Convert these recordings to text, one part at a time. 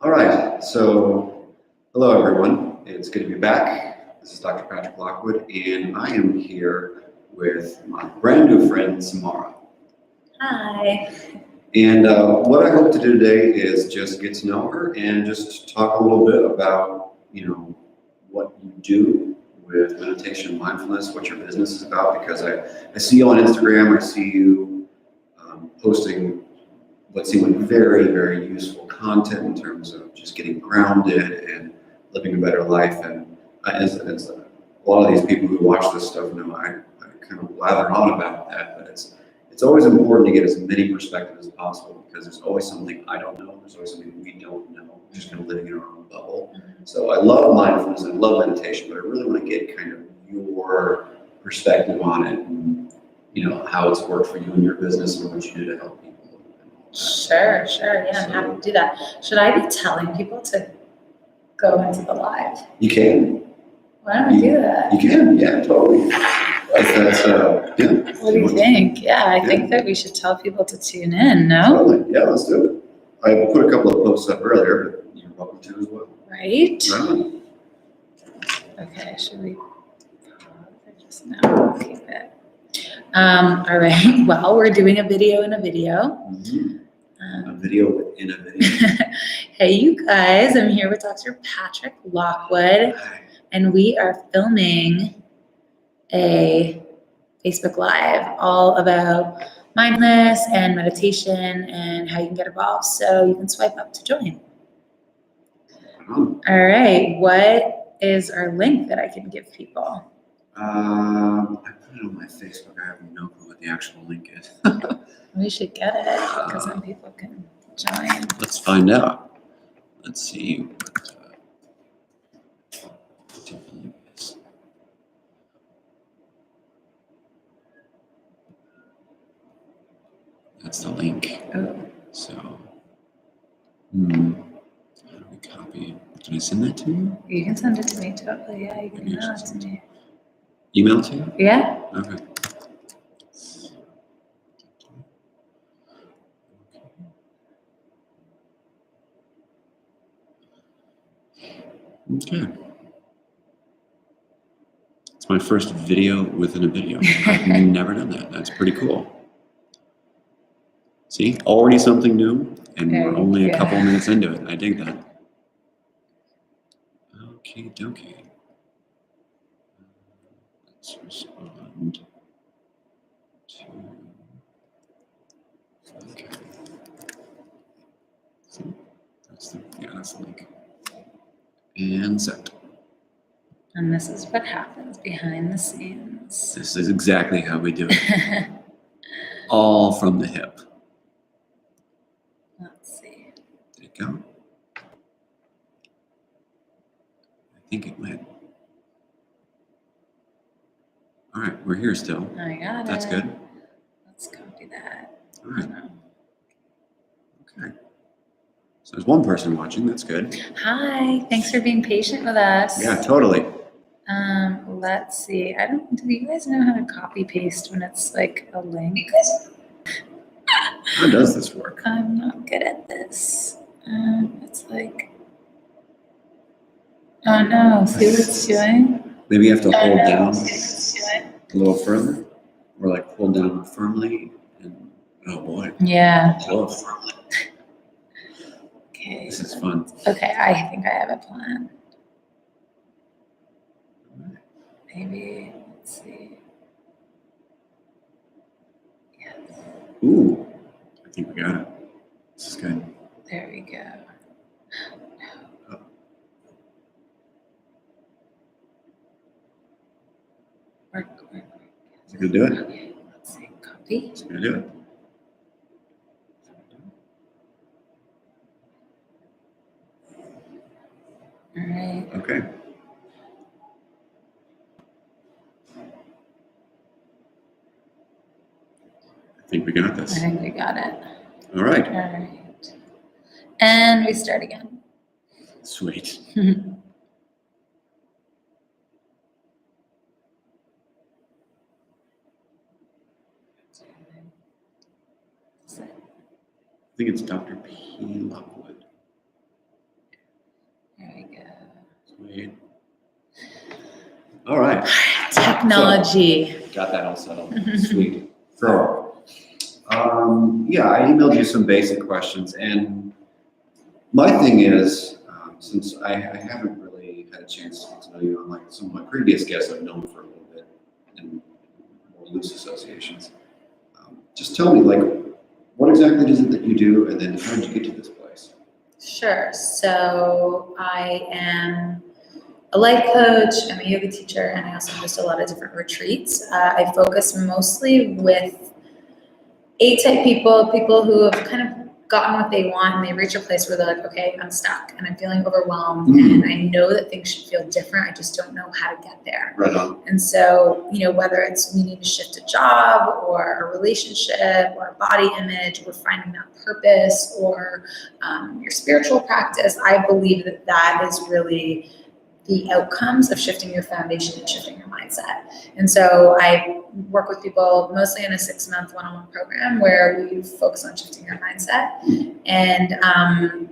All right, so hello everyone. It's good to be back. This is Dr. Patrick Lockwood, and I am here with my brand new friend, Samara. Hi. And what I hope to do today is just get to know her and just talk a little bit about, what you do with meditation and mindfulness, what your business is about, because I see you on Instagram, I see you posting what seemed like very, very useful content in terms of just getting grounded and living a better life. And as a lot of these people who watch this stuff know, I kind of lather on about that, but it's always important to get as many perspectives as possible because there's always something I don't know, there's always something we don't know, we're just kind of living in our own bubble. So I love mindfulness, I love meditation, but I really want to get kind of your perspective on it and how it's worked for you in your business and what you do to help people. Sure. Yeah, I'm happy to do that. Should I be telling people to go into the live? You can. Why don't we do that? You can, yeah, totally. Yeah. What do you think? Yeah, I think that we should tell people to tune in, no? Totally, yeah, let's do it. I put a couple of posts up earlier, but you're welcome to as well. Right? Right. Okay, should we just now keep it? All right, well, we're doing a video in a video. Mm-hmm. A video within a video. Hey, you guys, I'm here with Dr. Patrick Lockwood, and we are filming a Facebook Live all about mindfulness and meditation and how you can get involved. So you can swipe up to join. All right, what is our link that I can give people? I put it on my Facebook. I have no clue what the actual link is. We should get it because then people can join. Let's find out. Let's see what the link is. That's the link. Oh. So, how do we copy it? Can I send that to you? You can send it to me totally. Yeah, you can email it to me. Email it to you? Yeah. Okay. Okay. It's my first video within a video. I've never done that. That's pretty cool. See, already something new, and we're only a couple minutes into it. I dig that. Okay, dokie. Let's respond to. Okay. See, that's the link. And send. And this is what happens behind the scenes. This is exactly how we do it. All from the hip. Let's see. Did it go? I think it went. All right, we're here still. I got it. That's good. Let's copy that. All right. Okay. So there's one person watching. That's good. Hi. Thanks for being patient with us. Yeah, totally. Let's see. Do you guys know how to copy paste when it's like a link? How does this work? I'm not good at this. It's like, oh no, see what it's doing? Maybe you have to hold down a little further, or like hold down firmly, and oh boy. Yeah. Close. Okay. This is fun. Okay, I think I have a plan. Maybe, let's see. Yes. Ooh, I think we got it. This is good. There we go. Oh. Work. Is it gonna do it? Okay, let's see. Copy. It's gonna do it. All right. Okay. I think we got this. I think we got it. All right. All right. And we start again. Sweet. I think it's Dr. P. Lockwood. There we go. Sweet. All right. Technology. So, got that all settled. Sweet. So, yeah, I emailed you some basic questions, and my thing is, since I haven't really had a chance to get to know you, unlike some of my previous guests I've known for a little bit in more loose associations, just tell me, like, what exactly is it that you do, and then how did you get to this place? Sure. So I am a life coach, I'm a yoga teacher, and I also host a lot of different retreats. I focus mostly with A-type people who have kind of gotten what they want, and they reach a place where they're like, okay, I'm stuck and I'm feeling overwhelmed, and I know that things should feel different. I just don't know how to get there. Right on. And so, whether it's we need to shift a job or a relationship or a body image or finding that purpose or your spiritual practice, I believe that that is really the outcomes of shifting your foundation and shifting your mindset. And so I work with people mostly in a 6-month one-on-one program where we focus on shifting your mindset. And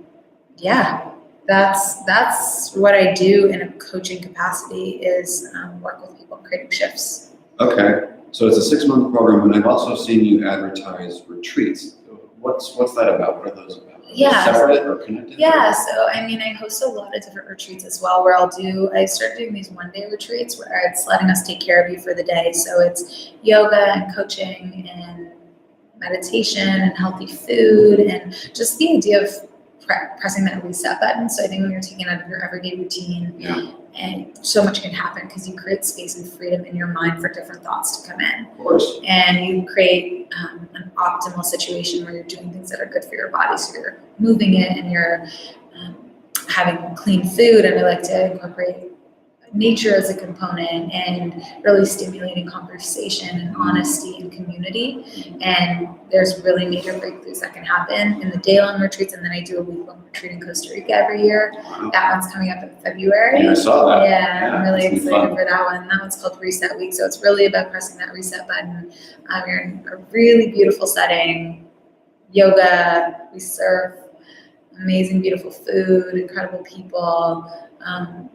yeah, that's what I do in a coaching capacity is work with people creating shifts. Okay, so it's a 6-month program, and I've also seen you advertise retreats. What's that about? What are those about? Yeah. Separate or connected? Yeah, so I host a lot of different retreats as well where I started doing these one-day retreats where it's letting us take care of you for the day. So it's yoga and coaching and meditation and healthy food and just the idea of pressing that reset button. So I think when you're taking out of your everyday routine, Yeah. and so much can happen because you create space and freedom in your mind for different thoughts to come in. Of course. And you create an optimal situation where you're doing things that are good for your body. So you're moving it and you're having clean food. And I like to incorporate nature as a component and really stimulating conversation and honesty and community. And there's really major breakthroughs that can happen in the day-long retreats. And then I do a week-long retreat in Costa Rica every year. Wow. That one's coming up in February. Yeah, I saw that. Yeah, I'm really it's excited fun. for that one. That one's called Reset Week. So it's really about pressing that reset button. You're in a really beautiful setting, yoga, we surf, amazing, beautiful food, incredible people.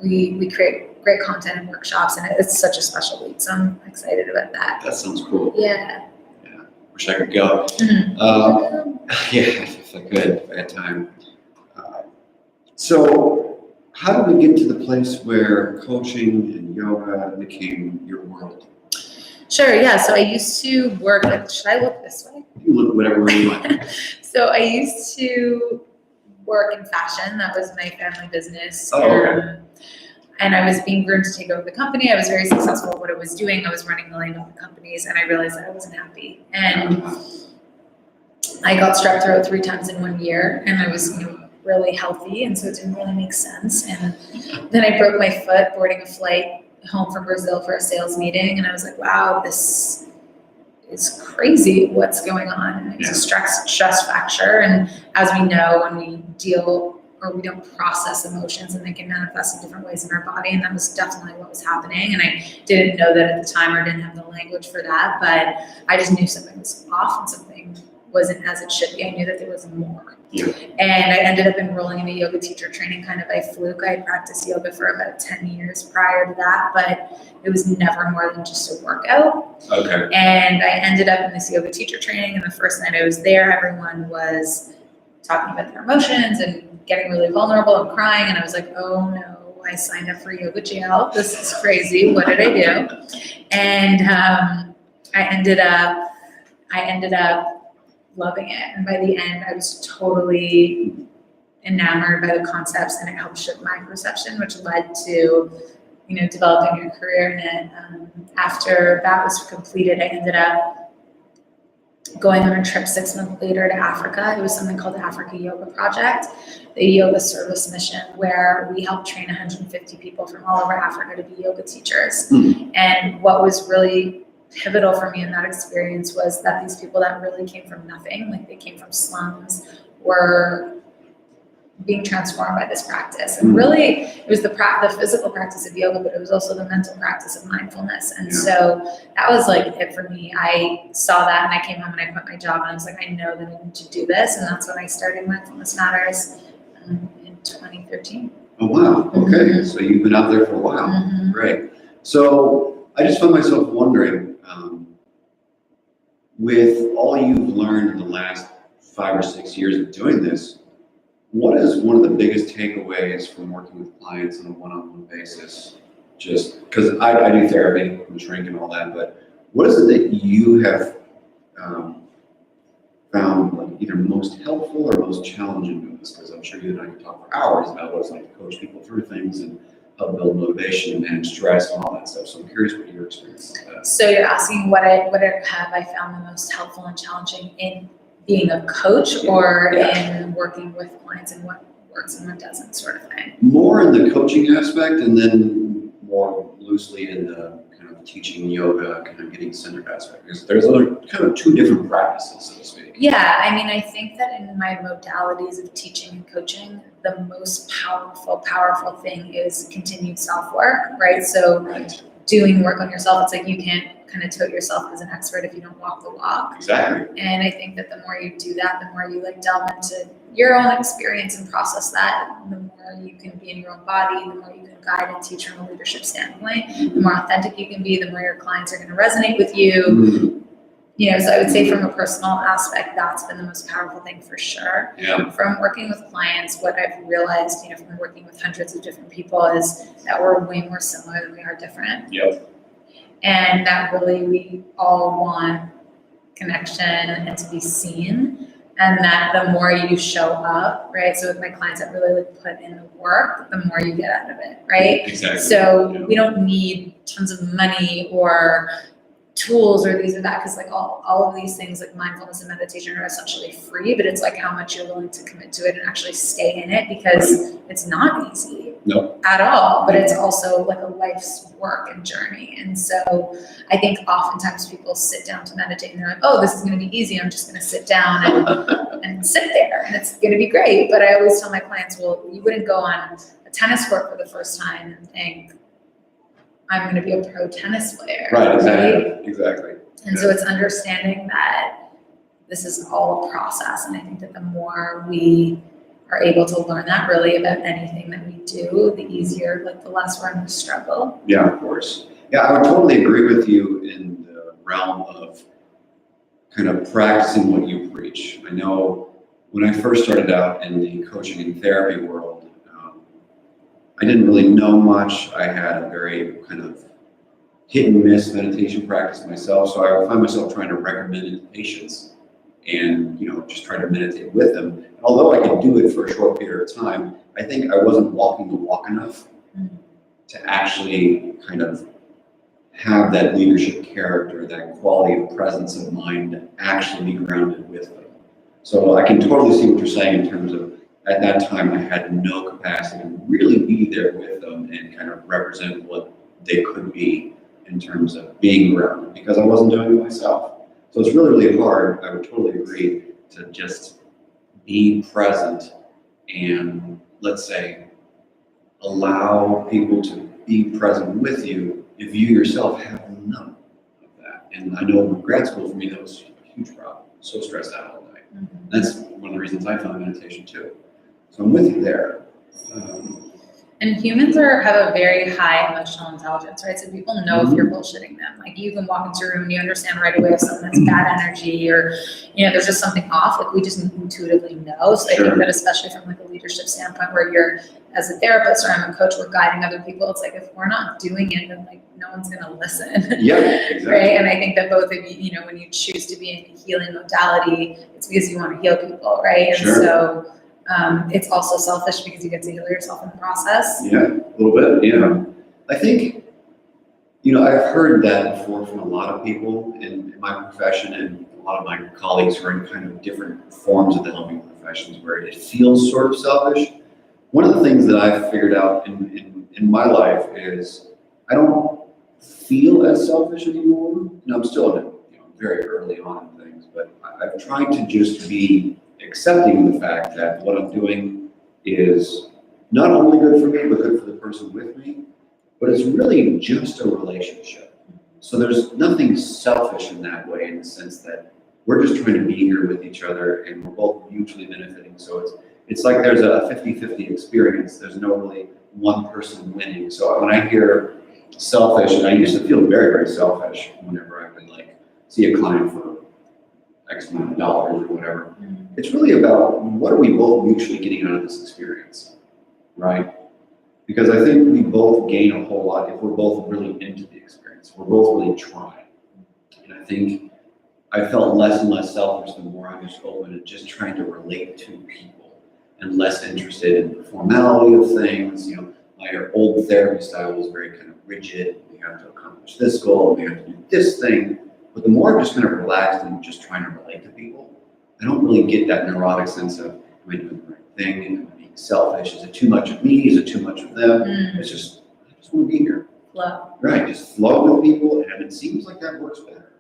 We create great content and workshops, and it's such a special week. So I'm excited about that. That sounds cool. Yeah. Wish I could go. Mm-hmm. Yeah, if I could, if I had time. So how did we get to the place where coaching and yoga became your world? Sure, yeah. So I used to work at, should I look this way? You look whatever way you want. So I used to work in fashion. That was my family business. Oh, okay. And I was being groomed to take over the company. I was very successful at what I was doing. I was running $1 million companies, and I realized that I wasn't happy. And I got strep throat 3 times in 1 year, and I was really healthy, and so it didn't really make sense. And then I broke my foot boarding a flight home from Brazil for a sales meeting, and I was like, wow, this is crazy. What's going on? And it was a stress fracture. And as we know, when we deal or we don't process emotions, and they can manifest in different ways in our body. And that was definitely what was happening. And I didn't know that at the time, or didn't have the language for that, but I just knew something was off and something wasn't as it should be. I knew that there was more. Yeah. And I ended up enrolling in a yoga teacher training kind of by fluke. I had practiced yoga for about 10 years prior to that, but it was never more than just a workout. Okay. And I ended up in this yoga teacher training, and the first night I was there, everyone was talking about their emotions and getting really vulnerable and crying, and I was like, oh no, I signed up for yoga jail. This is crazy. What did I do? And I ended up loving it. And by the end, I was totally enamored by the concepts, and it helped shift my perception, which led to, developing a career in it. After that was completed, I ended up going on a trip 6 months later to Africa. It was something called the Africa Yoga Project, the yoga service mission, where we helped train 150 people from all over Africa to be yoga teachers. Mm-hmm. And what was really pivotal for me in that experience was that these people that really came from nothing, like they came from slums, were being transformed by this practice. And really, it was the physical practice of yoga, but it was also the mental practice of mindfulness. And so that was like it for me. I saw that, and I came home and I quit my job, and I was like, I know that I need to do this. And that's when I started Mindfulness Matters in 2013. Oh, wow. Okay. So you've been out there for a while. Mhm. Great. So I just found myself wondering, with all you've learned in the last 5 or 6 years of doing this, what is one of the biggest takeaways from working with clients on a one-on-one basis? Just because I do therapy, I'm a shrink and all that, but what is it that you have found like either most helpful or most challenging in this? Because I'm sure you and I could talk for hours about what it's like to coach people through things and help build motivation and manage stress and all that stuff. So I'm curious what your experience is with that. So you're asking what have I found the most helpful and challenging in being a coach or in working with clients and what works and what doesn't sort of thing? More in the coaching aspect and then more loosely in the kind of teaching yoga, kind of getting centered aspect. Because there's kind of two different practices, so to speak. Yeah, I mean, I think that in my modalities of teaching and coaching, the most powerful thing is continued self-work, right? So doing work on yourself, it's like you can't kind of tote yourself as an expert if you don't walk the walk. Exactly. And I think that the more you do that, the more you like delve into your own experience and process that, the more you can be in your own body, the more you can guide and teach from a leadership standpoint, the more authentic you can be, the more your clients are going to resonate with you. Mm-hmm. You know, so I would say from a personal aspect, that's been the most powerful thing for sure. Yeah. From working with clients, what I've realized, you know, from working with hundreds of different people is that we're way more similar than we are different. Yep. And that really we all want connection and to be seen. And that the more you show up, right? So with my clients that really like put in the work, the more you get out of it, right? Exactly. So we don't need tons of money or tools or these or that, because like all of these things like mindfulness and meditation are essentially free, but it's like how much you're willing to commit to it and actually stay in it, because it's not easy at all, but it's also like a life's work and journey. And so I think oftentimes people sit down to meditate and they're like, oh, this is going to be easy, I'm just going to sit down and sit there and it's going to be great. But I always tell my clients, well, you wouldn't go on a tennis court for the first time and think, I'm going to be a pro tennis player. Right, exactly. And so it's understanding that this is all a process. And I think that the more we are able to learn that really about anything that we do, the easier, like the less we're going to struggle. Yeah, of course. Yeah, I would totally agree with you in the realm of kind of practicing what you preach. I know when I first started out in the coaching and therapy world, I didn't really know much. I had a very kind of hit and miss meditation practice myself. So I would find myself trying to recommend it to patients and, you know, just try to meditate with them. And although I could do it for a short period of time, I think I wasn't walking the walk enough to actually kind of have that leadership character, that quality of presence of mind to actually be grounded with them. So I can totally see what you're saying in terms of at that time I had no capacity to really be there with them and kind of represent what they could be in terms of being grounded, because I wasn't doing it myself. So it's really, really hard. I would totally agree to just be present and, let's say, allow people to be present with you if you yourself have none of that. And I know in grad school for me that was a huge problem. So stressed out all night. That's one of the reasons I found meditation too. So I'm with you there. And humans have a very high emotional intelligence, right? So people know if you're bullshitting them. Like you can walk into a room and you understand right away if someone has bad energy or, you know, there's just something off. Like we just intuitively know. So I think that especially from like a leadership standpoint where you're, as a therapist or I'm a coach, we're guiding other people. It's like, if we're not doing it, then like no one's going to listen. Yeah, exactly. Right. And I think that both of you, you know, when you choose to be in a healing modality, it's because you want to heal people. Right. And so it's also selfish because you get to heal yourself in the process. Yeah, a little bit. Yeah. I think, you know, I've heard that before from a lot of people in my profession and a lot of my colleagues who are in kind of different forms of the helping professions where it feels sort of selfish. One of the things that I've figured out in my life is I don't feel as selfish anymore. And I'm still in it, you know, very early on in things, but I've tried to just be accepting the fact that what I'm doing is not only good for me, but good for the person with me, but it's really just a relationship. So there's nothing selfish in that way, in the sense that we're just trying to be here with each other and we're both mutually benefiting. So it's like there's a 50-50 experience. There's no really one person winning. So when I hear selfish, and I used to feel very, very selfish whenever I would like see a client for X amount of dollars or whatever. It's really about what are we both mutually getting out of this experience, right? Because I think we both gain a whole lot if we're both really into the experience. We're both really trying. And I think I felt less and less selfish the more I was open to just trying to relate to people and less interested in the formality of things. You know, my old therapy style was very kind of rigid. We have to accomplish this goal, we have to do this thing. But the more I'm just kind of relaxed and just trying to relate to people, I don't really get that neurotic sense of, am I doing the right thing? Am I being selfish? Is it too much of me? Is it too much of them? It's just, I just want to be here. Flow. Right, just flow with people, and it seems like that works better.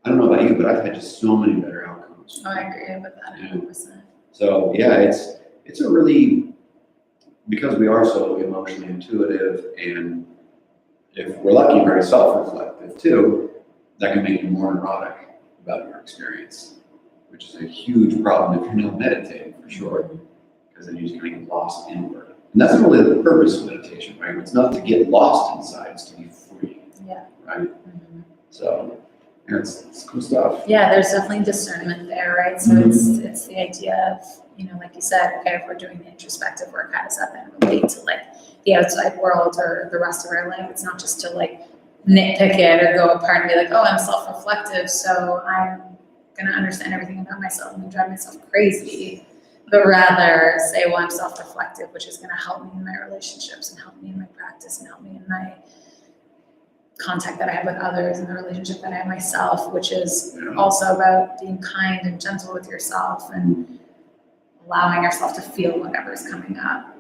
I don't know about you, but I've had just so many better outcomes. Oh, I agree with that 100%. So yeah, it's a really, because we are so emotionally intuitive, and if we're lucky, very self-reflective too, that can make you more neurotic about your experience, which is a huge problem if you're not meditating, for sure, because then you just kind of get lost inward. And that's not really the purpose of meditation, right? It's not to get lost inside, it's to be free, right? So, yeah, it's cool stuff. Yeah, there's definitely discernment there, right? So it's the idea of, you know, like you said, okay, if we're doing the introspective work, how does that then relate to like the outside world or the rest of our life? It's not just to like nitpick it or go apart and be like, oh, I'm self-reflective, so I'm gonna understand everything about myself and drive myself crazy. But rather say, well, I'm self-reflective, which is gonna help me in my relationships and help me in my practice and help me in my contact that I have with others and the relationship that I have myself, which is also about being kind and gentle with yourself and allowing yourself to feel whatever's coming up.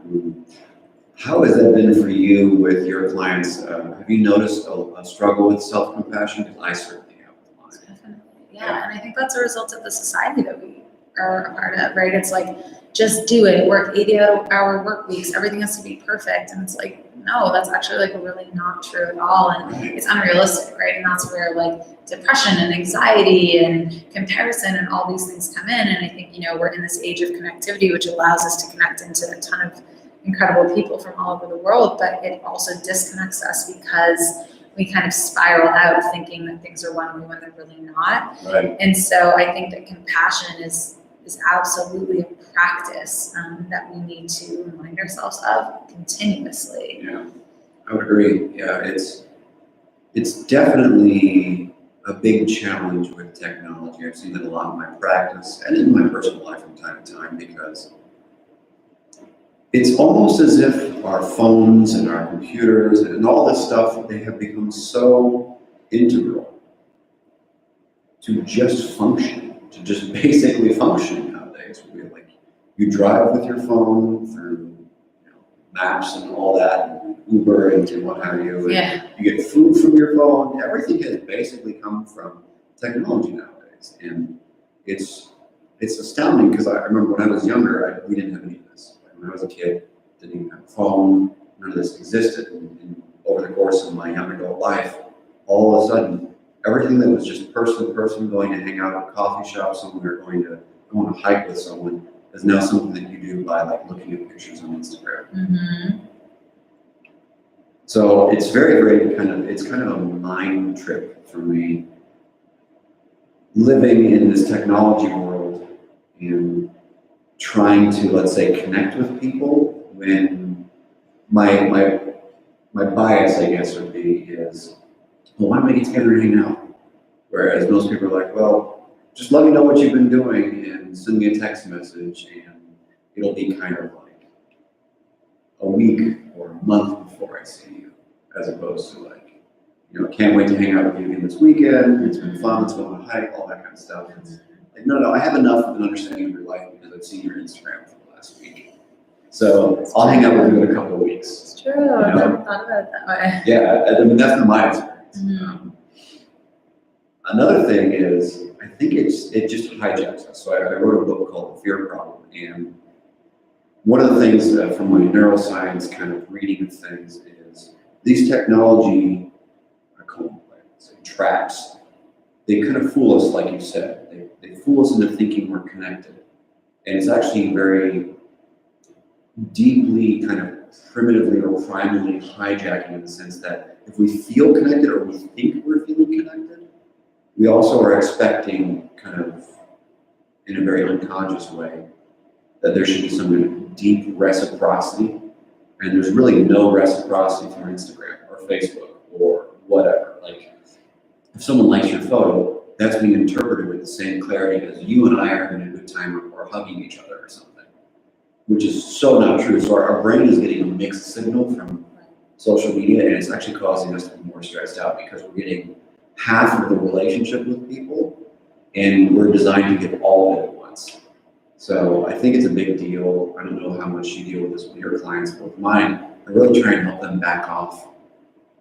How has that been for you with your clients? Have you noticed a struggle with self-compassion? Because I certainly have with mine. Definitely. Yeah, and I think that's a result of the society that we are a part of, right? It's like, just do it, work 80-hour work weeks, everything has to be perfect. And it's like, no, that's actually like really not true at all. And it's unrealistic, right? And that's where like depression and anxiety and comparison and all these things come in. And I think, you know, we're in this age of connectivity, which allows us to connect into a ton of incredible people from all over the world, but it also disconnects us because we kind of spiral out thinking that things are one way when they're really not. Right. And so I think that compassion is absolutely a practice that we need to remind ourselves of continuously. Yeah, I would agree. Yeah, it's definitely a big challenge with technology. I've seen that a lot in my practice and in my personal life from time to time, because it's almost as if our phones and our computers and all this stuff, they have become so integral to just function, to just basically function nowadays. Like, you drive with your phone through, you know, maps and all that, and Uber and what have you. And you get food from your phone. Everything has basically come from technology nowadays, and it's astounding, because I remember when I was younger, we didn't have any of this. When I was a kid, didn't even have a phone, none of this existed. And over the course of my young adult life, all of a sudden, everything that was just person to person, going to hang out at a coffee shop somewhere, going to go on a hike with someone, is now something that you do by like looking at pictures on Instagram. So it's very kind of a mind trip for me, living in this technology world and trying to, let's say, connect with people, when my bias, I guess, would be is, well, why don't we get together and hang out? Whereas most people are like, well, just let me know what you've been doing and send me a text message, and it'll be kind of like a week or a month before I see you, as opposed to like, you know, can't wait to hang out with you again this weekend. It's been fun. Let's go on a hike, all that kind of stuff. It's like, no, I have enough of an understanding of your life because I've seen your Instagram for the last week. So I'll hang out with you in a couple of weeks. It's true. I never thought about it that way. Yeah, I mean, that's been my experience. Another thing is, I think it just hijacks us. So I wrote a book called The Fear Problem, and one of the things from my neuroscience kind of reading of things is these technology, I call them traps, they kind of fool us, like you said. They fool us into thinking we're connected. And it's actually very deeply kind of primitively or primally hijacking in the sense that if we feel connected or we think we're feeling connected, we also are expecting kind of in a very unconscious way that there should be some deep reciprocity. And there's really no reciprocity through Instagram or Facebook or whatever. Like, if someone likes your photo, that's being interpreted with the same clarity as you and I are having a good time or hugging each other or something, which is so not true. So our brain is getting a mixed signal from social media, and it's actually causing us to be more stressed out because we're getting half of the relationship with people, and we're designed to get all of it at once. So I think it's a big deal. I don't know how much you deal with this with your clients, but with mine, I really try and help them back off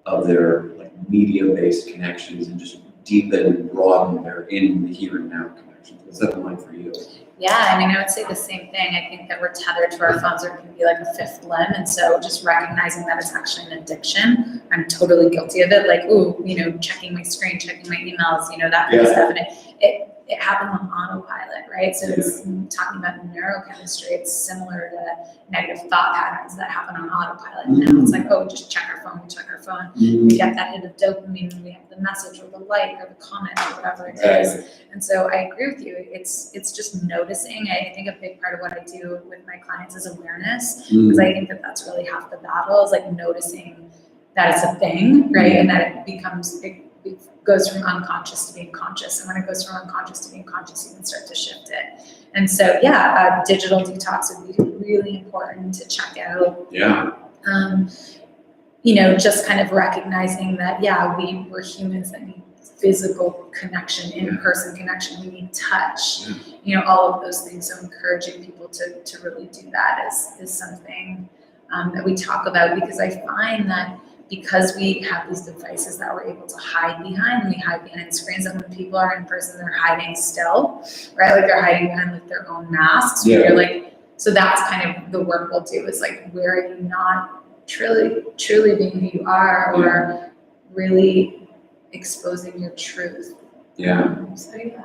of their like media-based connections and just deepen and broaden their in the here and now connections. What's that like for you? Yeah, I mean, I would say the same thing. I think that we're tethered to our phones, or it can be like a fifth limb. And so just recognizing that it's actually an addiction. I'm totally guilty of it. Like, ooh, checking my screen, checking my emails, that kind of stuff. And it happens on autopilot, right? So it's talking about neurochemistry. It's similar to negative thought patterns that happen on autopilot. And it's like, oh, just check our phone, we check our phone. We get that hit of dopamine when we have the message or the like or the comment or whatever it is. And so I agree with you. It's just noticing. I think a big part of what I do with my clients is awareness, because I think that that's really half the battle, is like noticing that it's a thing, right? And that it goes from unconscious to being conscious. And when it goes from unconscious to being conscious, you can start to shift it. And so, digital detox would be really important to check out. Yeah. Just kind of recognizing that, we're humans that need physical connection, in-person connection. We need touch, all of those things. So encouraging people to really do that is something that we talk about, because I find that because we have these devices that we're able to hide behind, and we hide behind screens, and when people are in person, they're hiding still, right? Like they're hiding behind like their own masks. Yeah. You're like, so that's kind of the work we'll do, is like, where are you not truly being who you are, or really exposing your truth? Yeah. Yeah,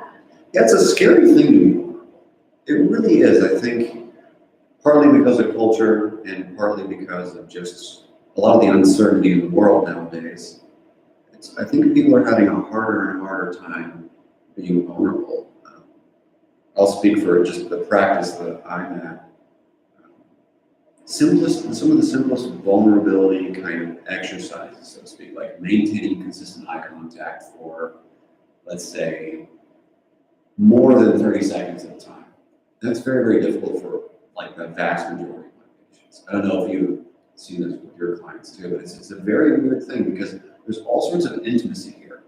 It's a scary thing. It really is. I think partly because of culture and partly because of just a lot of the uncertainty in the world nowadays. I think people are having a harder and harder time being vulnerable. I'll speak for just the practice that I'm at. Some of the simplest vulnerability kind of exercises, so to speak, like maintaining consistent eye contact for, let's say, more than 30 seconds at a time. That's very, very difficult for like the vast majority of my patients. I don't know if you see this with your clients too, but it's a very weird thing, because there's all sorts of intimacy here.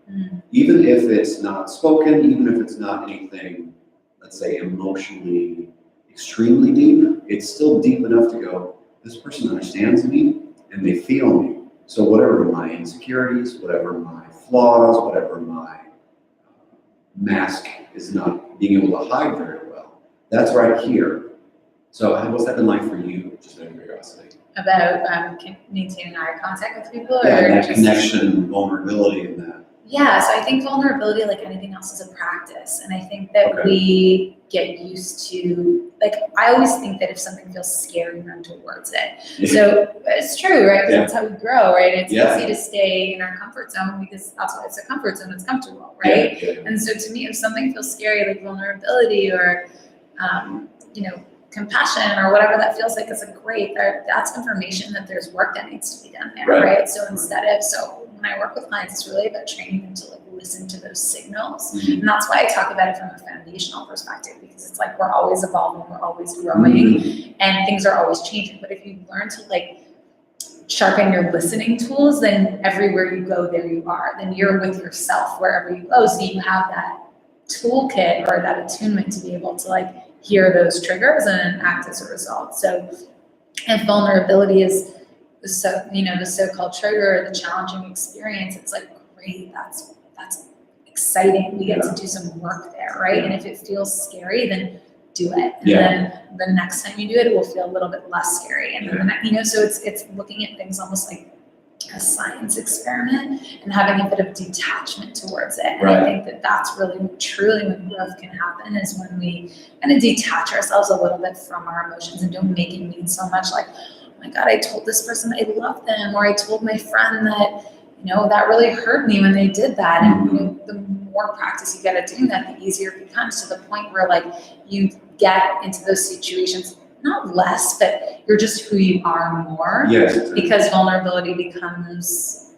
Even if it's not spoken, even if it's not anything, let's say, emotionally extremely deep, it's still deep enough to go, this person understands me and they feel me. So whatever my insecurities, whatever my flaws, whatever my mask is not being able to hide very well, that's right here. So what's that been like for you, just out of curiosity? About maintaining eye contact with people, or that just connection, vulnerability in that. Yeah, so I think vulnerability, like anything else, is a practice. And I think that we get used to, like, I always think that if something feels scary, run towards it. So it's true, right? Because that's how we grow, right? It's easy to stay in our comfort zone, because that's why it's a comfort zone, it's comfortable, right? And so to me, if something feels scary, like vulnerability or, compassion or whatever that feels like, is a great, that's information that there's work that needs to be done there, right? So when I work with clients, it's really about training them to like listen to those signals. And that's why I talk about it from a foundational perspective, because it's like we're always evolving, we're always growing, and things are always changing. But if you learn to like sharpen your listening tools, then everywhere you go, there you are. Then you're with yourself wherever you go. So you have that toolkit or that attunement to be able to like hear those triggers and act as a result. So if vulnerability is the so-called trigger or the challenging experience, it's like, great, that's exciting. We get to do some work there, right? And if it feels scary, then do it. And then the next time you do it, it will feel a little bit less scary. And then, so it's looking at things almost like a science experiment and having a bit of detachment towards it. And Right. I think that that's really truly when growth can happen, is when we kind of detach ourselves a little bit from our emotions and don't make it mean so much like, oh my God, I told this person I love them, or I told my friend that, that really hurt me when they did that. And the more practice you get at doing that, the easier it becomes, to the point where like you get into those situations not less, but you're just who you are more. Yes. Because vulnerability becomes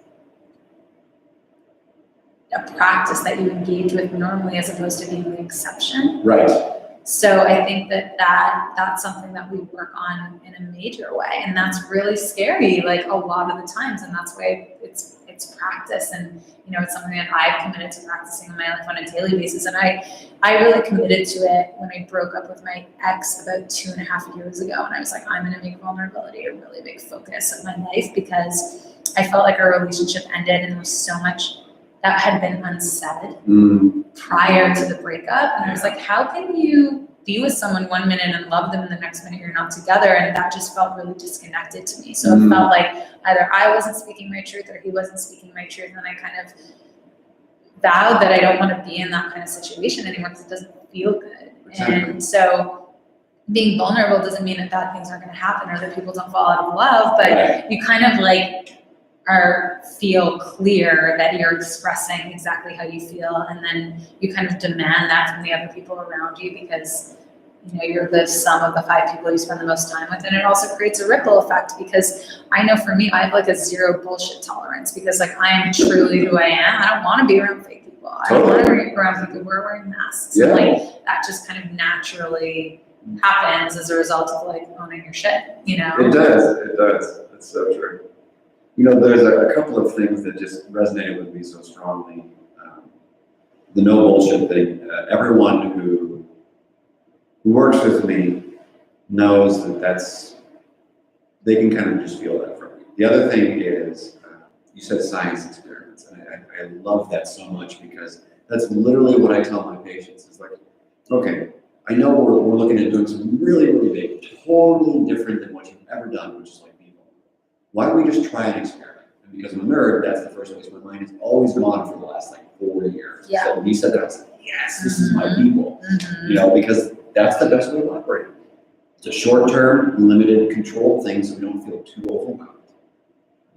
a practice that you engage with normally, as opposed to being the exception. Right. So I think that that's something that we work on in a major way, and that's really scary, like a lot of the times, and that's why it's practice, and it's something that I've committed to practicing in my life on a daily basis. And I really committed to it when I broke up with my ex about 2.5 years ago, and I was like, I'm going to make vulnerability a really big focus of my life, because I felt like our relationship ended and there was so much that had been unsaid prior to the breakup. And I was like, how can you be with someone 1 minute and love them, and the next minute you're not together? And that just felt really disconnected to me. So it felt like either I wasn't speaking my truth or he wasn't speaking my truth. And I kind of vowed that I don't want to be in that kind of situation anymore, because it doesn't feel good. Exactly. And so being vulnerable doesn't mean that bad things aren't going to happen or that people don't fall out of love, but you kind of like feel clear that you're expressing exactly how you feel, and then you kind of demand that from the other people around you, because you're the sum of the 5 people you spend the most time with. And it also creates a ripple effect, because I know for me, I have like a zero bullshit tolerance, because like I am truly who I am. I don't want to be around fake people. I don't want to be around people who are wearing masks. Yeah. And like that just kind of naturally happens as a result of like owning your shit, It does. It's so true. There's a couple of things that just resonated with me so strongly. The no bullshit thing. Everyone who works with me knows that they can kind of just feel that from me. The other thing is, you said science experiments, and I love that so much, because that's literally what I tell my patients. It's like, okay, I know we're looking at doing something really, really big, totally different than what you've ever done, which is like people. Why don't we just try an experiment? And because I'm a nerd, that's the first place my mind has always gone for the last like 4 years. Yeah. So when you said that, I was like, yes, this is my people. Because that's the best way to operate. It's a short-term, limited, controlled thing, so we don't feel too overwhelmed.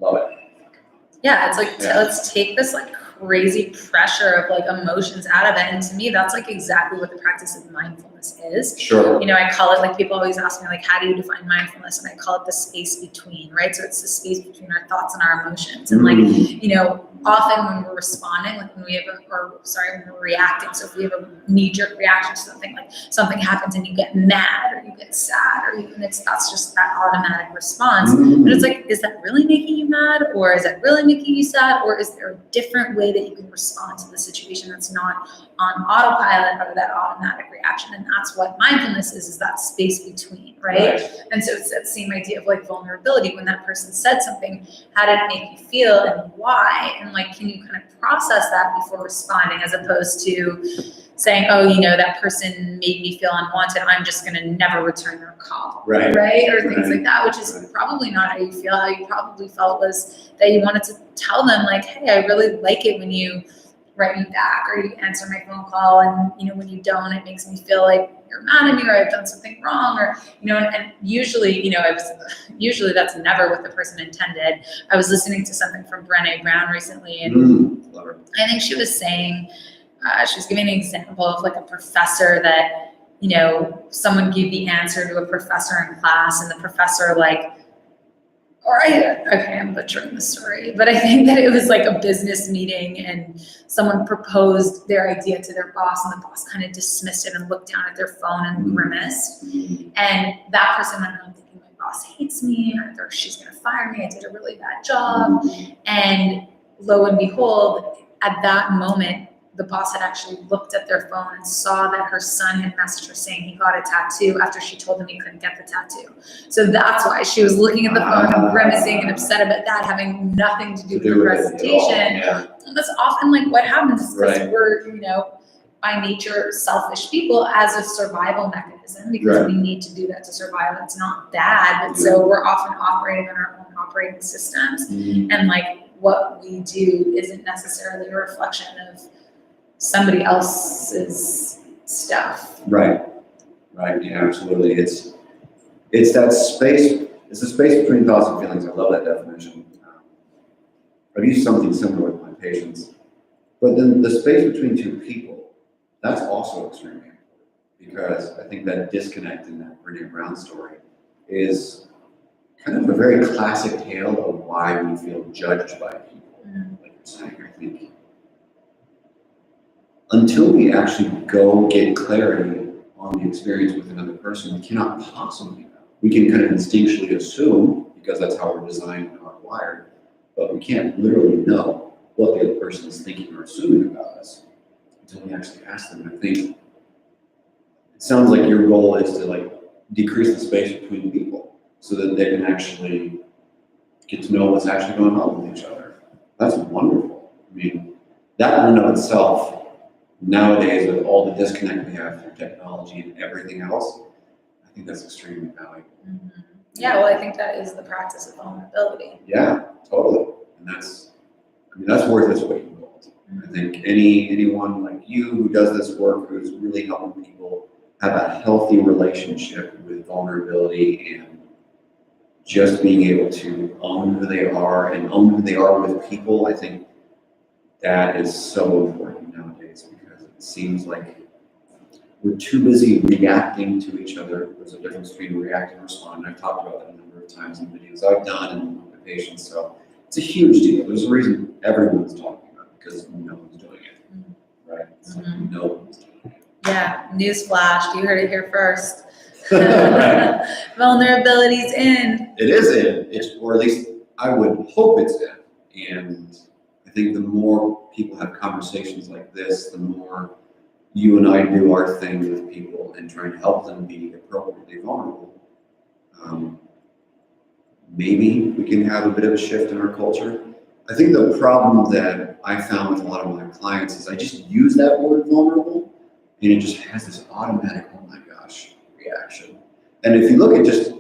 Love it. Yeah, it's like, let's take this like crazy pressure of like emotions out of it. And to me, that's like exactly what the practice of mindfulness is. Sure. I call it, like, people always ask me like, how do you define mindfulness? And I call it the space between, right? So it's the space between our thoughts and our emotions. And like, often when we're responding, like when we're reacting. So if we have a knee-jerk reaction to something, like something happens and you get mad or you get sad, that's just that automatic response. But it's like, is that really making you mad, or is that really making you sad, or is there a different way that you can respond to the situation that's not on autopilot or that automatic reaction? And that's what mindfulness is that space between, right? And so it's that same idea of like vulnerability. When that person said something, how did it make you feel and why? And like, can you kind of process that before responding, as opposed to saying, oh, that person made me feel unwanted, I'm just going to never return their call, right? Or things like that, which is probably not how you feel. How you probably felt was that you wanted to tell them like, hey, I really like it when you write me back or you answer my phone call, and when you don't, it makes me feel like you're mad at me or I've done something wrong, or and usually usually that's never what the person intended. I was listening to something from Brené Brown recently, and I think she was saying, she was giving an example of like a professor that someone gave the answer to a professor in class, and the professor I'm butchering the story, but I think that it was like a business meeting and someone proposed their idea to their boss, and the boss kind of dismissed it and looked down at their phone and grimaced. And that person went home thinking, my boss hates me, or she's going to fire me. I did a really bad job. And lo and behold, at that moment, the boss had actually looked at their phone and saw that her son had messaged her saying he got a tattoo after she told him he couldn't get the tattoo. So that's why she was looking at the phone and grimacing and upset about that, having nothing to do with the presentation. And that's often like what happens is because we're, by nature selfish people as a survival mechanism because Right. we need to do that to survive. It's not bad, but so we're often operating on our own operating systems, and like what we do isn't necessarily a reflection of somebody else's stuff. Right. Yeah, absolutely. It's that space. It's the space between thoughts and feelings. I love that definition. I've used something similar with my patients. But then the space between two people, that's also extremely important, because I think that disconnect in that Brené Brown story is kind of a very classic tale of why we feel judged by people. Like you're saying, I think until we actually go get clarity on the experience with another person, we cannot possibly know. We can kind of instinctually assume, because that's how we're designed and hardwired, but we can't literally know what the other person is thinking or assuming about us until we actually ask them. I think it sounds like your goal is to like decrease the space between people so that they can actually get to know what's actually going on with each other. That's wonderful. I mean, that in and of itself, nowadays with all the disconnect we have through technology and everything else, I think that's extremely valuable. Yeah, well, I think that is the practice of vulnerability. Yeah, totally. And that's worth its weight in gold. I think anyone like you who does this work, who's really helping people have a healthy relationship with vulnerability and just being able to own who they are and own who they are with people, I think that is so important nowadays, because it seems like we're too busy reacting to each other. There's a difference between react and respond. I've talked about that a number of times in videos I've done and with my patients. So it's a huge deal. There's a reason everyone's talking about it, because no one's doing it, right? So no one's doing it. Yeah, newsflash, you heard it here first. Right. Vulnerability's in. It is in, or at least I would hope it's in. And I think the more people have conversations like this, the more you and I do our thing with people and trying to help them be appropriately vulnerable. Maybe we can have a bit of a shift in our culture. I think the problem that I found with a lot of my clients is I just use that word vulnerable and it just has this automatic, oh my gosh, reaction. And if you look at just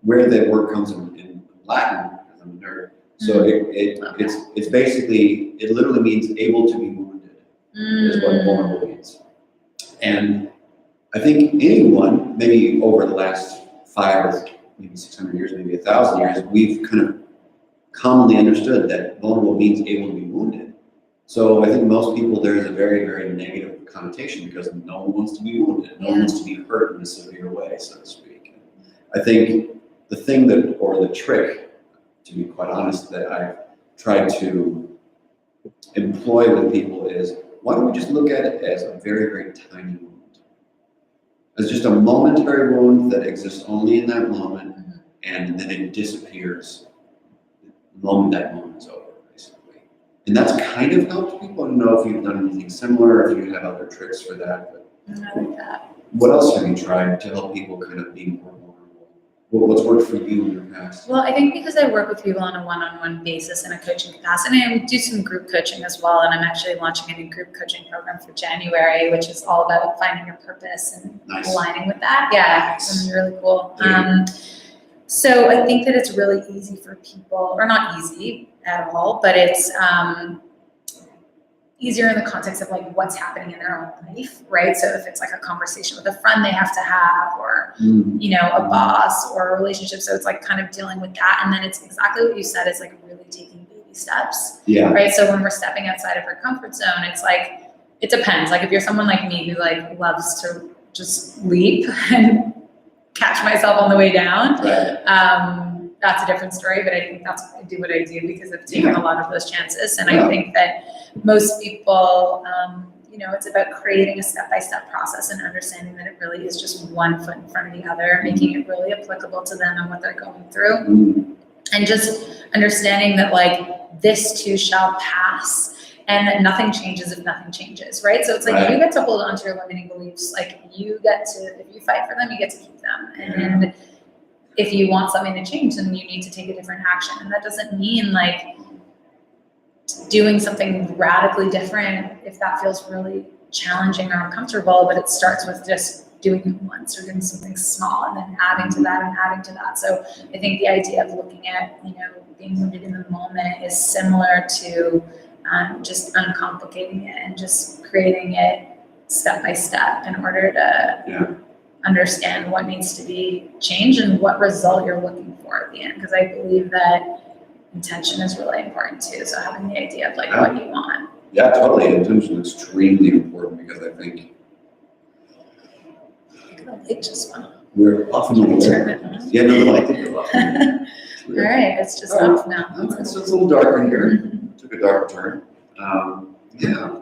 where that word comes in Latin, because I'm a nerd, so it's basically, it literally means able to be wounded, is what vulnerable means. And I think anyone, maybe over the last 500 or maybe 600 years, maybe 1,000 years, we've kind of commonly understood that vulnerable means able to be wounded. So I think most people, there's a very, very negative connotation because no one wants to be wounded. No one wants to be hurt in a severe way, so to speak. I think the thing that, or the trick, to be quite honest, that I've tried to employ with people is, why don't we just look at it as a very, very tiny wound? As just a momentary wound that exists only in that moment, and then it disappears the moment that moment is over, basically. And that's kind of helped people. I don't know if you've done anything similar, if you have other tricks for that. But I like that. what else have you tried to help people kind of be more vulnerable? What's worked for you in your past? Well, I think because I work with people on a one-on-one basis in a coaching capacity, I do some group coaching as well, and I'm actually launching a new group coaching program for January, which is all about finding your purpose and aligning with that. Yeah, it's really cool. So I think that it's really easy for people, or not easy at all, but it's easier in the context of like what's happening in their own life, right? So if it's like a conversation with a friend they have to have, or you know, a boss or a relationship, so it's like kind of dealing with that. And then it's exactly what you said, is like really taking baby steps, right? So when we're stepping outside of our comfort zone, it's like, it depends. Like if you're someone like me who like loves to just leap and catch myself on the way down, that's a different story, but I think that's why I do what I do, because I've taken a lot of those chances. And I think that most people, you know, it's about creating a step-by-step process and understanding that it really is just one foot in front of the other, making it really applicable to them and what they're going through. And just understanding that like this too shall pass, and that nothing changes if nothing changes, right? So it's like you get to hold on to your limiting beliefs. Like you get to, if you fight for them, you get to keep them. And if you want something to change, then you need to take a different action. And that doesn't mean like doing something radically different if that feels really challenging or uncomfortable, but it starts with just doing it once or doing something small and then adding to that and adding to that. So I think the idea of looking at, being rooted in the moment is similar to just uncomplicating it and just creating it step by step in order to understand what needs to be changed and what result you're looking for at the end. Because I believe that intention is really important too. So having the idea of what you want. Yeah, totally. Intention is extremely important because I think The light just went off. we're often Turn it on. Yeah, no, the light did go off. All right, it's just off now. So it's a little dark in here. Took a dark turn. Yeah.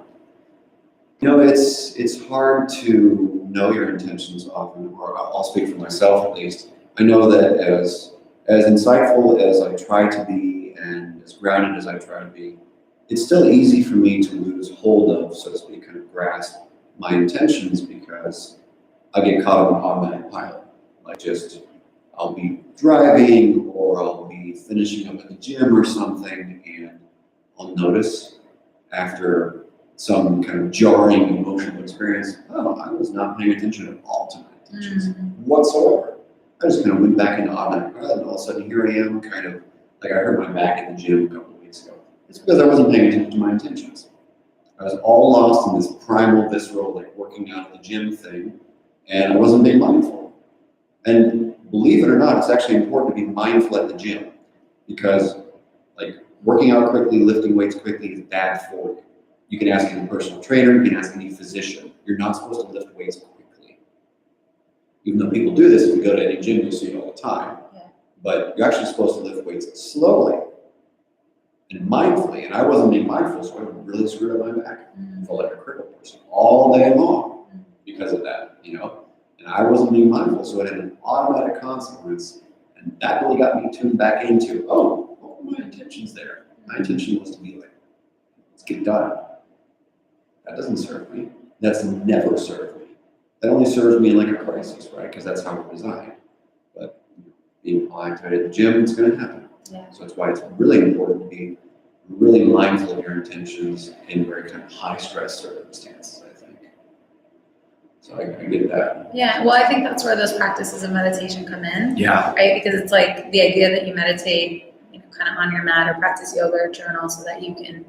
It's hard to know your intentions often, or I'll speak for myself at least. I know that as insightful as I try to be and as grounded as I try to be, it's still easy for me to lose hold of, so to speak, kind of grasp my intentions because I get caught up in automatic pilot. I'll be driving or I'll be finishing up at the gym or something, and I'll notice after some kind of jarring emotional experience, I was not paying attention at all to my intentions whatsoever. I just kind of went back into automatic pilot, and all of a sudden here I am, kind of like I hurt my back at the gym a couple of weeks ago. It's because I wasn't paying attention to my intentions. I was all lost in this primal, visceral, working out at the gym thing, and I wasn't being mindful. And believe it or not, it's actually important to be mindful at the gym because working out quickly, lifting weights quickly is bad for you. You can ask any personal trainer, you can ask any physician. You're not supposed to lift weights quickly. Even though people do this, if you go to any gym, you'll see it all the time. Yeah. But you're actually supposed to lift weights slowly and mindfully. And I wasn't being mindful, so I really screwed up my back. I felt like a crippled person all day long because of that, And I wasn't being mindful, so it had an automatic consequence. And that really got me tuned back into, what were my intentions there? My intention was to be let's get it done. That doesn't serve me. That's never served me. That only serves me in a crisis, right? Because that's how we're designed. But being activated at the gym, it's going to happen. Yeah. So that's why it's really important to be really mindful of your intentions in very kind of high stress circumstances, I think. So I get that. Yeah, well, I think that's where those practices of meditation come in. Yeah. Right? Because it's the idea that you meditate, kind of on your mat or practice yoga or journal so that you can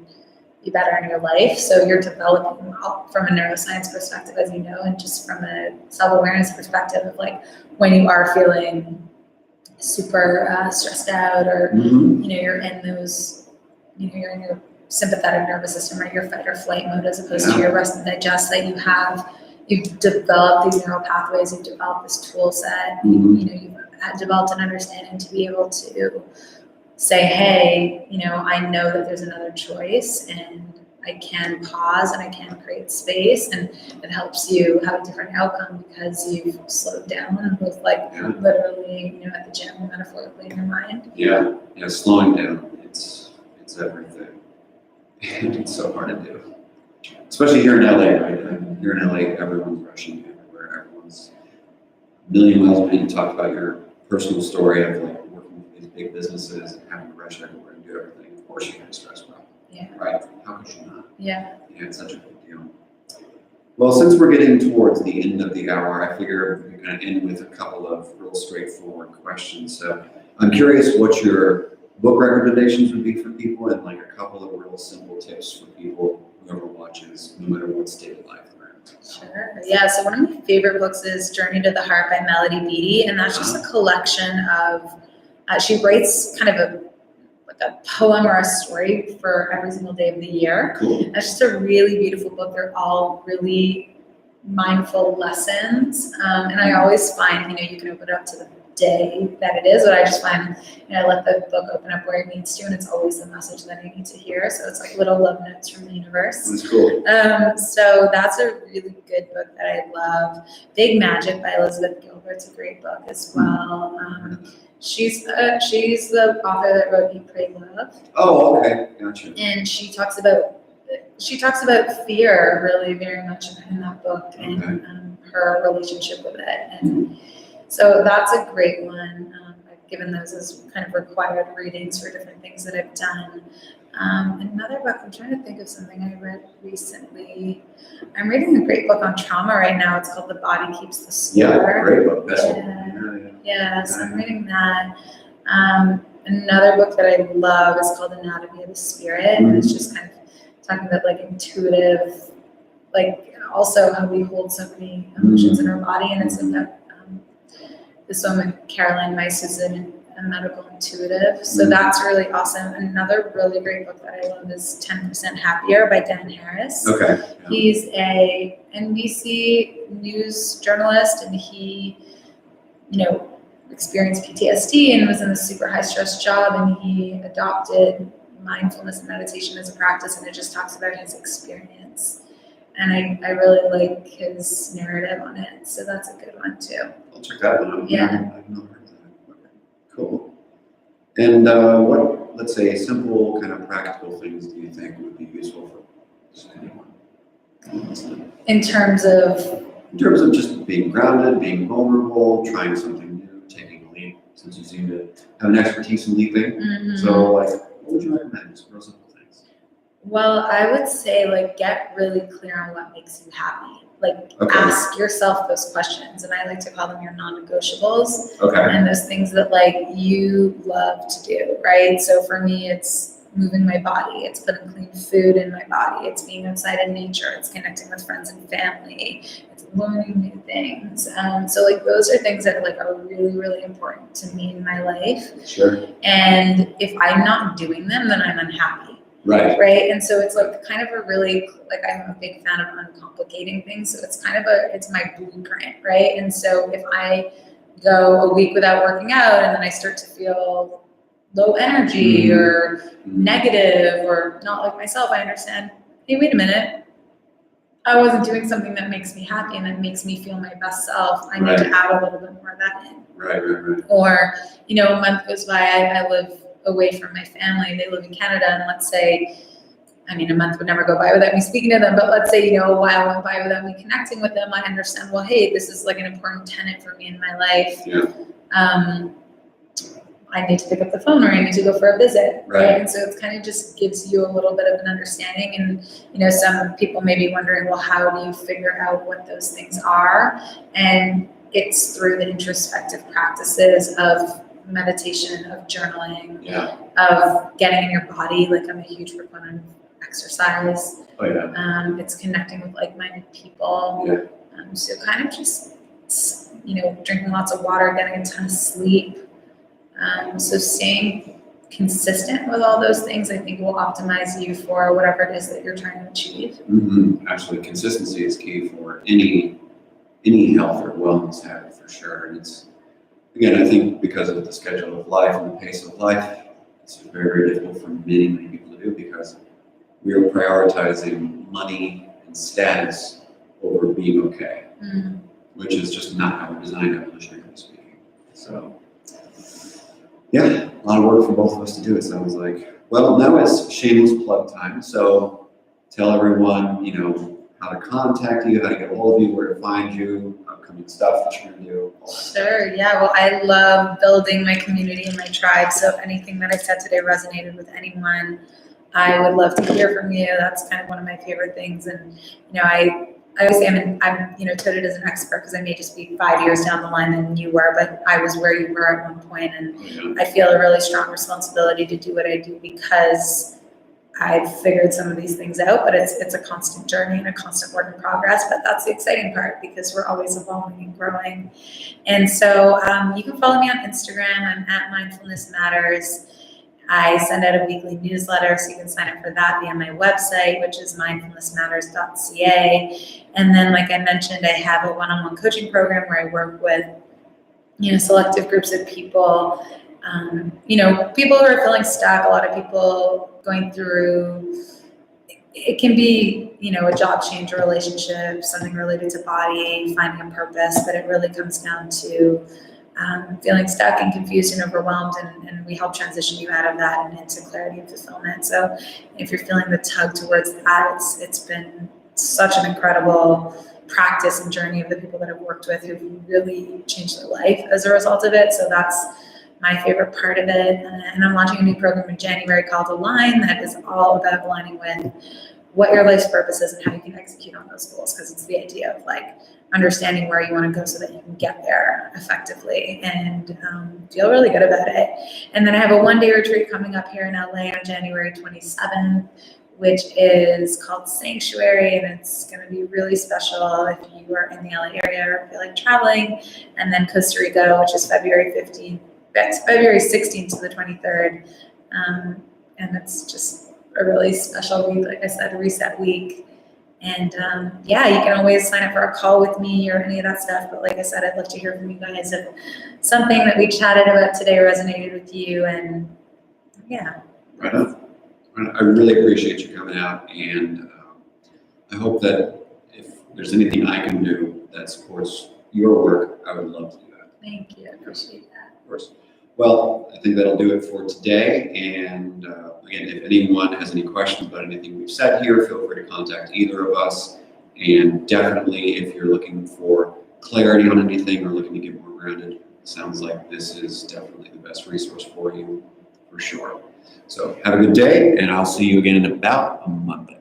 be better in your life. So you're developing from a neuroscience perspective, as you know, and just from a self-awareness perspective of when you are feeling super stressed out or, you're in those, you're in your sympathetic nervous system or your fight or flight mode as opposed to your rest and digest that you've developed these neural pathways, you've developed this tool set, you've developed an understanding to be able to say, hey, I know that there's another choice and I can pause and I can create space, and it helps you have a different outcome because you've slowed down both literally, at the gym and metaphorically in your mind. Yeah, slowing down, it's everything. It's so hard to do. Especially here in LA, right? Here in LA, everyone's rushing everywhere. Everyone's a million miles away. You talked about your personal story of working with these big businesses and having to rush everywhere and do everything. Of course, you're going to stress about it. Yeah. Right? How could you not? Yeah. It's such a big deal. Well, since we're getting towards the end of the hour, I figure we're going to end with a couple of real straightforward questions. So I'm curious what your book recommendations would be for people and a couple of real simple tips for people, whoever watches, no matter what state of life they're in. Sure. Yeah. So one of my favorite books is Journey to the Heart by Melody Beattie, and that's just a collection of. She writes kind of a poem or a story for every single day of the year. Cool. That's just a really beautiful book. They're all really mindful lessons, and I always find you can open it up to the day that it is, but I just find I let the book open up where it needs to, and it's always the message that I need to hear. So it's little love notes from the universe. That's cool. So that's a really good book that I love. Big Magic by Elizabeth Gilbert's a great book as well. She's the author that wrote Eat, Pray, Love. Oh, okay, gotcha. And she talks about fear really very much in that book and her relationship with it. And so that's a great one by given those as kind of required readings for different things that I've done. Another book, I'm trying to think of something I read recently. I'm reading a great book on trauma right now. It's called The Body Keeps the Score. Yeah, great book. Best one. Yeah, so I'm reading that. Another book that I love is called Anatomy of the Spirit. And it's just kind of talking about like intuitive, like also how we hold so many emotions in our body. And it's about this woman, Caroline Myss, is a medical intuitive. So that's really awesome. Another really great book that I love is 10% Happier by Dan Harris. Okay. Yeah. He's a NBC news journalist, and he, experienced PTSD and was in a super high stress job, and he adopted mindfulness and meditation as a practice, and it just talks about his experience. And I really like his narrative on it, so that's a good one too. I'll check that one out. Yeah. I've not heard that. Okay. Cool. And what, let's say, simple kind of practical things do you think would be useful for just anyone? In terms of just being grounded, being vulnerable, trying something new, taking a leap, since you seem to have an expertise in leaping. So, like, what would you recommend? Just real simple things. Well, I would say, like, get really clear on what makes you happy. Like, ask yourself those questions, and I like to call them your non-negotiables. And those things that, like, you love to do, right? So for me, it's moving my body, it's putting clean food in my body, it's being outside in nature, it's connecting with friends and family, it's learning new things. So like those are things that like are really, really important to me in my life. Sure. And if I'm not doing them, then I'm unhappy. Right. And so it's like kind of a really, like, I'm a big fan of uncomplicating things. So it's kind of it's my blueprint, right? And so if I go a week without working out and then I start to feel low energy or negative or not like myself, I understand, hey, wait a minute. I wasn't doing something that makes me happy and that makes me feel my best self. I need to add a little bit more of that in. Right. Or, a month goes by, I live away from my family. They live in Canada, and let's say, a month would never go by without me speaking to them, but let's say, a while went by without me connecting with them. I understand, well, hey, this is like an important tenet for me in my life. Yeah. I need to pick up the phone, or I need to go for a visit, right? And so it kind of just gives you a little bit of an understanding. And, some people may be wondering, well, how do you figure out what those things are? And it's through the introspective practices of meditation, of journaling, of getting in your body. Like, I'm a huge proponent of exercise. Oh, yeah. It's connecting with like-minded people. Yeah. So kind of just, drinking lots of water, getting a ton of sleep. So staying consistent with all those things, I think, will optimize you for whatever it is that you're trying to achieve. Absolutely. Consistency is key for any health or wellness habit, for sure. And it's, again, I think because of the schedule of life and the pace of life, it's very, very difficult for many, many people to do, because we are prioritizing money and status over being okay, which is just not how we're designed, evolutionarily speaking. So, yeah, a lot of work for both of us to do, it sounds like. Well, now it's shameless plug time. So tell everyone, how to contact you, how to get a hold of you, where to find you, upcoming stuff that you're going to do. Sure. Yeah. Well, I love building my community and my tribe. So if anything that I said today resonated with anyone, I would love to hear from you. That's kind of one of my favorite things. And, I always say I'm touted as an expert because I may just be 5 years down the line than you were, but I was where you were at one point, and I feel a really strong responsibility to do what I do because I've figured some of these things out, but it's a constant journey and a constant work in progress, but that's the exciting part because we're always evolving and growing. And so you can follow me on Instagram. I'm at Mindfulness Matters. I send out a weekly newsletter, so you can sign up for that via my website, which is mindfulnessmatters.ca. And then, like I mentioned, I have a one-on-one coaching program where I work with, selective groups of people, people who are feeling stuck. A lot of people going through, it can be, a job change, a relationship, something related to body, finding a purpose, but it really comes down to feeling stuck and confused and overwhelmed, and we help transition you out of that and into clarity and fulfillment. So if you're feeling the tug towards that, it's been such an incredible practice and journey of the people that I've worked with who've really changed their life as a result of it. So that's my favorite part of it. And I'm launching a new program in January called Align that is all about aligning with what your life's purpose is and how you can execute on those goals, because it's the idea of like understanding where you want to go so that you can get there effectively and feel really good about it. And then I have a one-day retreat coming up here in LA on January 27th, which is called Sanctuary, and it's going to be really special if you are in the LA area or feel like traveling. And then Costa Rica, which is February 16th to the 23rd. And it's just a really special week, like I said, a reset week. And yeah, you can always sign up for a call with me or any of that stuff. But like I said, I'd love to hear from you guys if something that we chatted about today resonated with you. And yeah. Right on. I really appreciate you coming out, and I hope that if there's anything I can do that supports your work, I would love to do that. Thank you. I appreciate that. Of course. Well, I think that'll do it for today. And again, if anyone has any questions about anything we've said here, feel free to contact either of us. And definitely, if you're looking for clarity on anything or looking to get more grounded, it sounds like this is definitely the best resource for you, for sure. So have a good day, and I'll see you again in about a month.